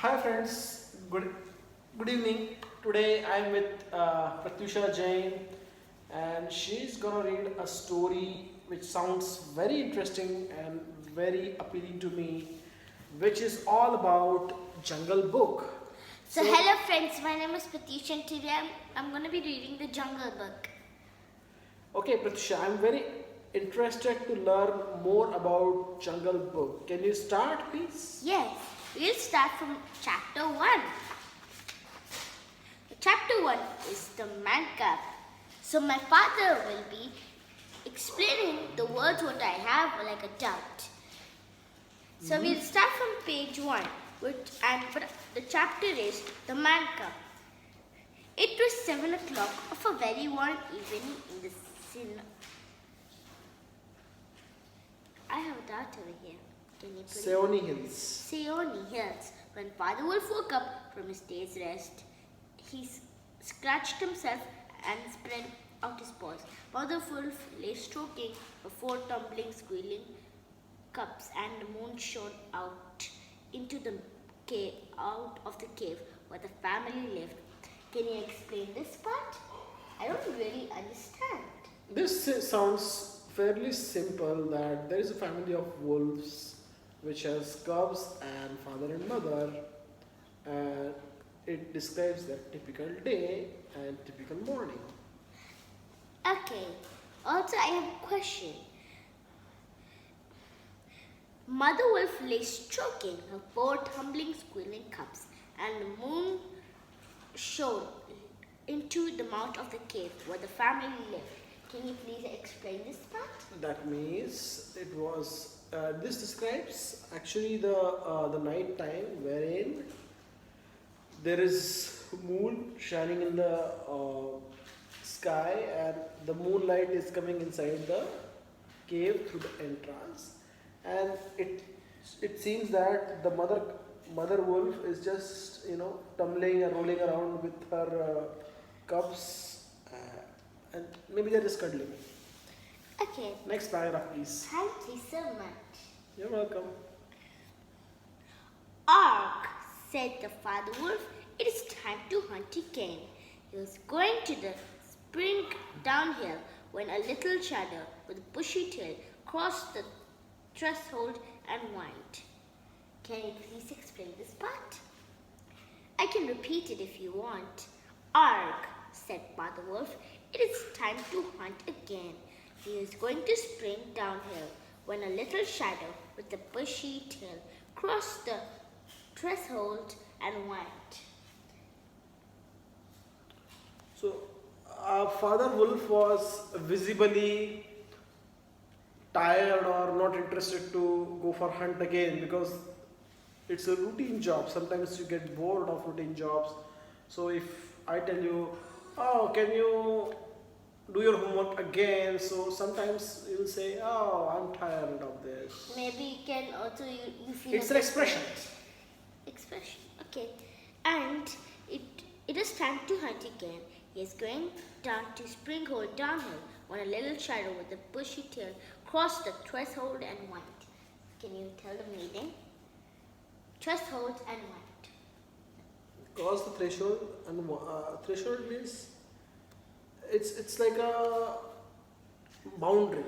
Hi friends, good evening. Today I'm with Pratyusha Jain and she's gonna read a story which sounds very interesting and very appealing to me, which is all about Jungle Book. So hello friends, my name is Pratyusha and today I'm going to be reading the Jungle Book. Okay, Pratyusha, I'm very interested to learn more about Jungle Book. Can you start, please? Yes, we'll start from chapter 1. Chapter 1 is the man cub. So my father will be explaining the words what I have like a doubt. So we'll start from page 1 and the chapter is the man cub. It was 7 o'clock of a very warm evening in the I have a doubt over here. Can you put Seoni Hills. Seoni Hills. When Father Wolf woke up from his day's rest, he scratched himself and spread out his paws. Mother Wolf lay stroking the 4 tumbling, squealing cubs, and the moon shone out into the cave, out of the cave where the family lived. Can you explain this part? I don't really understand. This sounds fairly simple that there is a family of wolves which has cubs and father and mother, and it describes their typical day and typical morning. Okay. Also, I have a question. Mother Wolf lay stroking her 4 tumbling, squealing cubs, and the moon shone into the mouth of the cave where the family lived. Can you please explain this part? That means it was. This describes actually the night time wherein there is moon shining in the sky and the moonlight is coming inside the cave through the entrance, and it seems that the mother wolf is just tumbling and rolling around with her cubs, and maybe they're just cuddling. Okay. Next paragraph, please. Thank you so much. You're welcome. Ark, said the father wolf, it is time to hunt again. He was going to the spring downhill when a little shadow with a bushy tail crossed the threshold and whined. Can you please explain this part? I can repeat it if you want. Ark, said Father Wolf, it is time to hunt again. He is going to spring downhill when a little shadow with a bushy tail crossed the threshold and whined. So, Father Wolf was visibly tired or not interested to go for hunt again because it's a routine job. Sometimes you get bored of routine jobs. So if I tell you, oh, can you do your homework again? So sometimes you'll say, oh, I'm tired of this. Maybe you can also you feel It's an expression. Expression. Okay. And it is time to hunt again. He is going down to Springhold downhill when a little shadow with a bushy tail crossed the threshold and whined. Can you tell the meaning? Threshold and whined. Cross the threshold, and threshold means it's like a boundary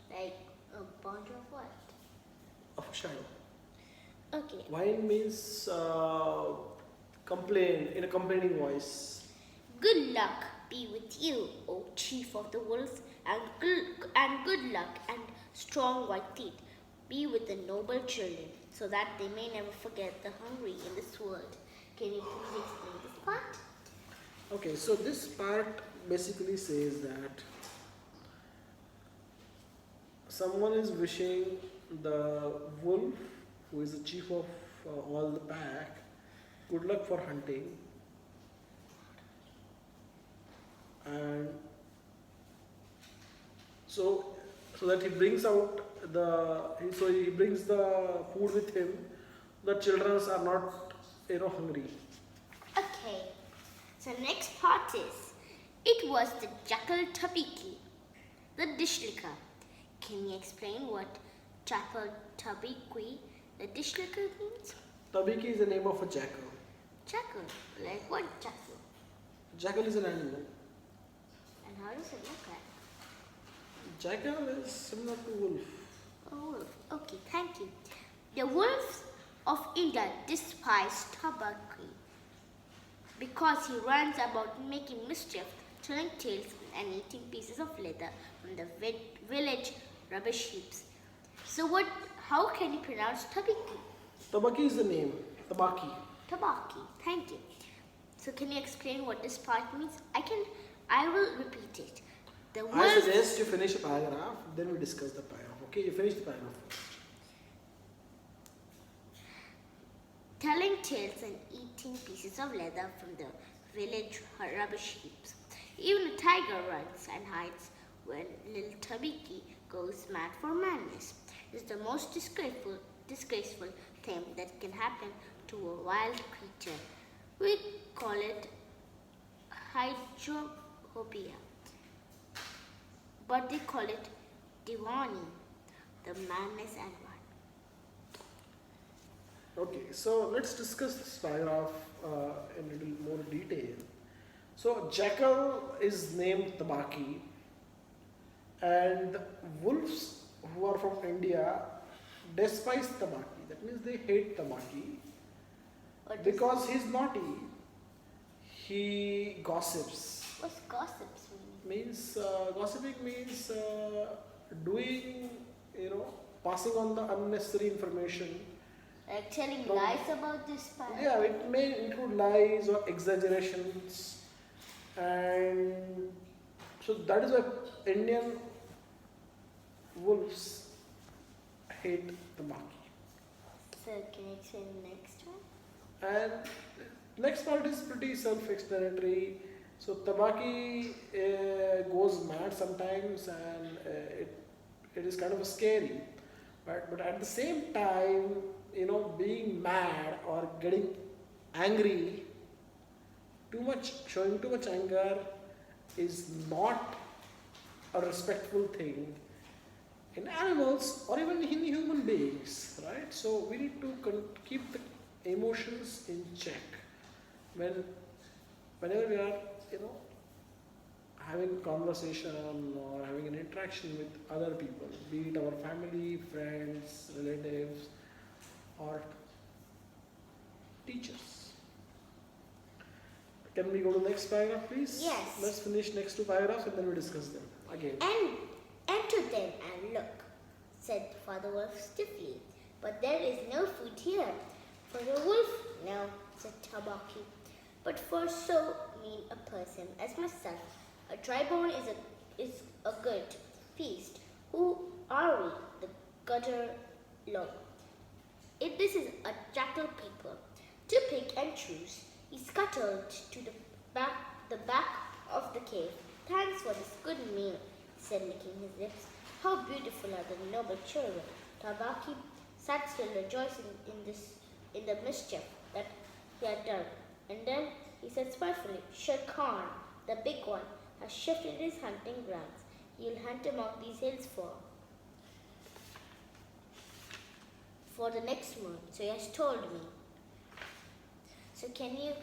Like a boundary of what? of a shadow. Okay. Whine means complain in a complaining voice. Good luck be with you, O chief of the wolves, and good luck and strong white teeth be with the noble children, so that they may never forget the hungry in this world. Can you please explain this part? Okay, so this part basically says that someone is wishing the wolf, who is the chief of all the pack, good luck for hunting, and so that he brings out he brings the food with him. The children are not hungry. Okay. So next part is, it was the Jackal Tabiki, the dish licker. Can you explain what Jackal Tabiki, the dish licker means? Tabiki is the name of a jackal. Jackal. Like what jackal? Jackal is an animal. And how does it look like? Jackal is similar to wolf. A wolf. Okay, thank you. The wolves of India despise Tabaki because he runs about making mischief, telling tales and eating pieces of leather from the village rubbish heaps. So what? How can you pronounce Tabaki? Tabaki is the name. Tabaki. Tabaki. Thank you. So can you explain what this part means? I will repeat it. The I wolves. suggest you finish a paragraph, then we discuss the paragraph. Okay, you finish the paragraph first. Telling tales and eating pieces of leather from the village rubbish heaps. Even a tiger runs and hides when little Tabiki goes mad for madness. It's the most disgraceful thing that can happen to a wild creature. We call it hydrophobia, but they call it Diwani, the madness and run. Okay, so let's discuss this paragraph in a little more detail. So, jackal is named Tabaki, and wolves who are from India despise Tabaki. That means they hate Tabaki What is- because he's naughty. He gossips. What's gossips mean? Means gossiping means doing, passing on the unnecessary information. Like telling From- lies about this part? Yeah, it may include lies or exaggerations, and so that is why Indian wolves hate Tabaki. So can you explain the next one? And next part is pretty self-explanatory. So Tabaki goes mad sometimes, and it is kind of scary. But at the same time, being mad or getting angry, showing too much anger is not a respectful thing in animals or even in human beings, right? So we need to keep the emotions in check whenever we are, having conversation or having an interaction with other people, be it our family, friends, relatives, or teachers. Can we go to the next paragraph, please? Yes. Let's finish next two paragraphs and then we discuss them again. And enter then and look, said Father Wolf stiffly. But there is no food here. For the wolf, no, said Tabaki. But for so mean a person as myself, a dry bone is a good feast. Who are we? The gutter low. If this is a jackal people, to pick and choose, he scuttled to the back of the cave. Thanks for this good meal, he said, licking his lips. How beautiful are the noble children. Tabaki sat still, rejoicing in the mischief that he had done. And then he said spitefully, Sher Khan, the big one, has shifted his hunting grounds. He'll hunt among these hills for the next moon. So he has told me. So can you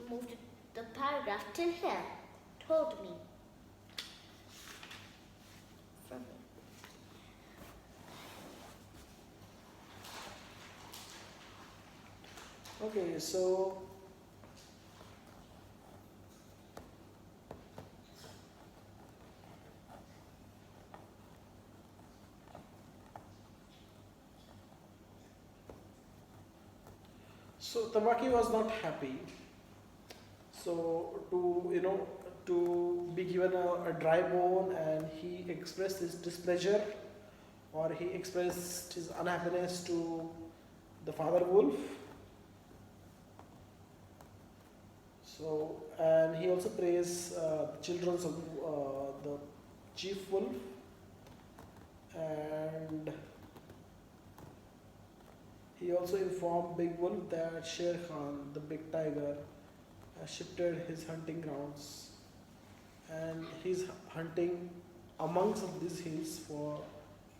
move the paragraph till here? Told me. From here. Okay, so Tabaki was not happy. So to be given a dry bone, and he expressed his displeasure, or he expressed his unhappiness to the father wolf. So, and he also praised the children of the chief wolf, and he also informed Big Wolf that Sher Khan, the big tiger, has shifted his hunting grounds, and he's hunting amongst of these hills for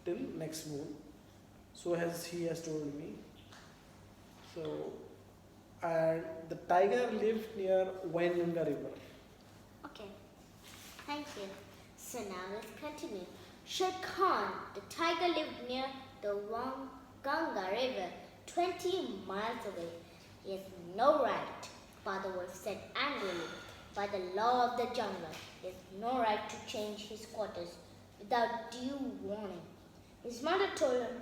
till next moon. So as he has told me. So, and the tiger lived near Waingunga River. Okay, thank you. So now let's continue. Sher Khan, the tiger, lived near the Ganga River, 20 miles away. He has no right, Father Wolf said angrily. By the law of the jungle, he has no right to change his quarters without due warning. His mother told him.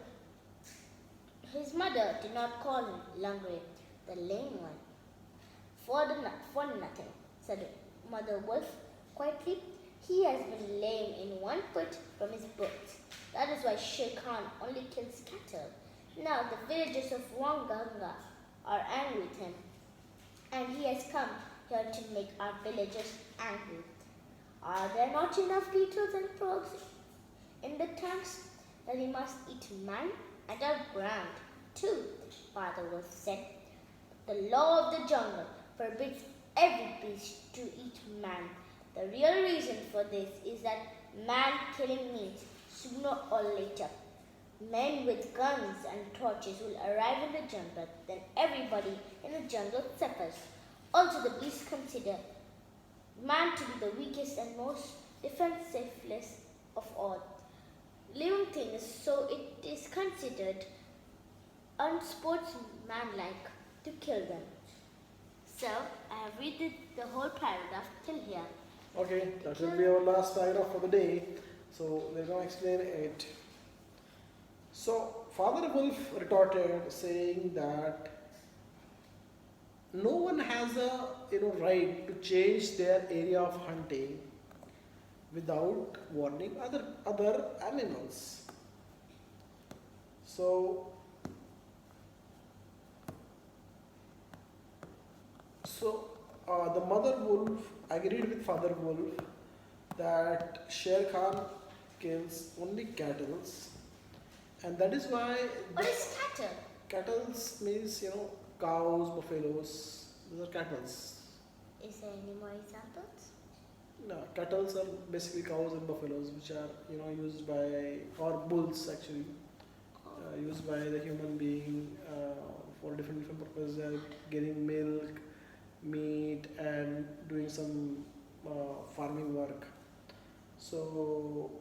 His mother did not call him Langre, the lame one. For nothing, said Mother Wolf quietly. He has been lame in one foot from his birth. That is why Sher Khan only kills cattle. Now the villagers of Wanganga are angry with him, and he has come here to make our villagers angry. Are there not enough beetles and frogs in the tanks that he must eat man and our ground too? Father Wolf said. The law of the jungle forbids every beast to eat man. The real reason for this is that man killing means sooner or later. Men with guns and torches will arrive in the jungle, then everybody in the jungle suffers. Also, the beasts consider man to be the weakest and most defenseless of all living things, so it is considered unsportsmanlike to kill them. So, I have read the whole paragraph till here. Okay, that will be our last paragraph for the day. So we're going to explain it. So Father Wolf retorted, saying that no one has a right to change their area of hunting without warning other animals. So the mother wolf agreed with Father Wolf that Sher Khan kills only cattle, and that is why What is cattle? cattle means cows, buffaloes. Those are cattle. Is there any more examples? No, cattle are basically cows and buffaloes, which are used by or bulls actually used by the human being for different purposes. They are getting milk, meat, and doing some farming work. So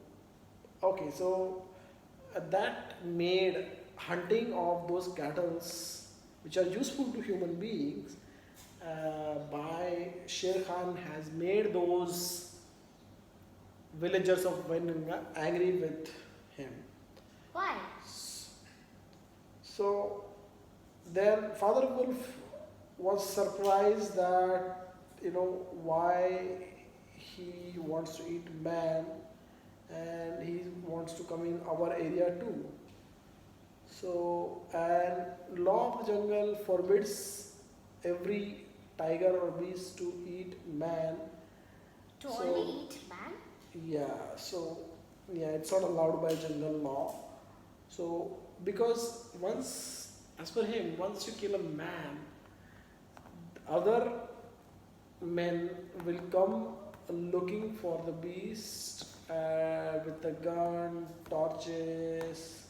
okay, so that made hunting of those cattle, which are useful to human beings, by Sher Khan has made those villagers of Waingunga angry with him. Why? So then Father Wolf was surprised that why he wants to eat man and he wants to come in our area too. So, and law of the jungle forbids every tiger or beast to eat man. To So- only eat man? Yeah, it's not allowed by jungle law. So because once, as per him, once you kill a man, other men will come looking for the beast with a gun, torches,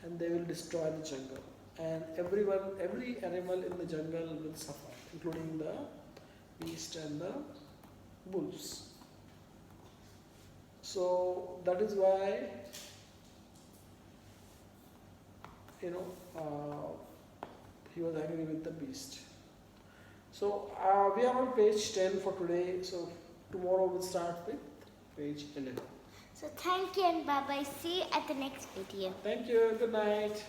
and they will destroy the jungle. And every animal in the jungle will suffer, including the beast and the wolves. So that is why he was angry with the beast. So we are on page 10 for today. So tomorrow we'll start with page 11. So thank you and bye bye. See you at the next video. Thank you. Good night.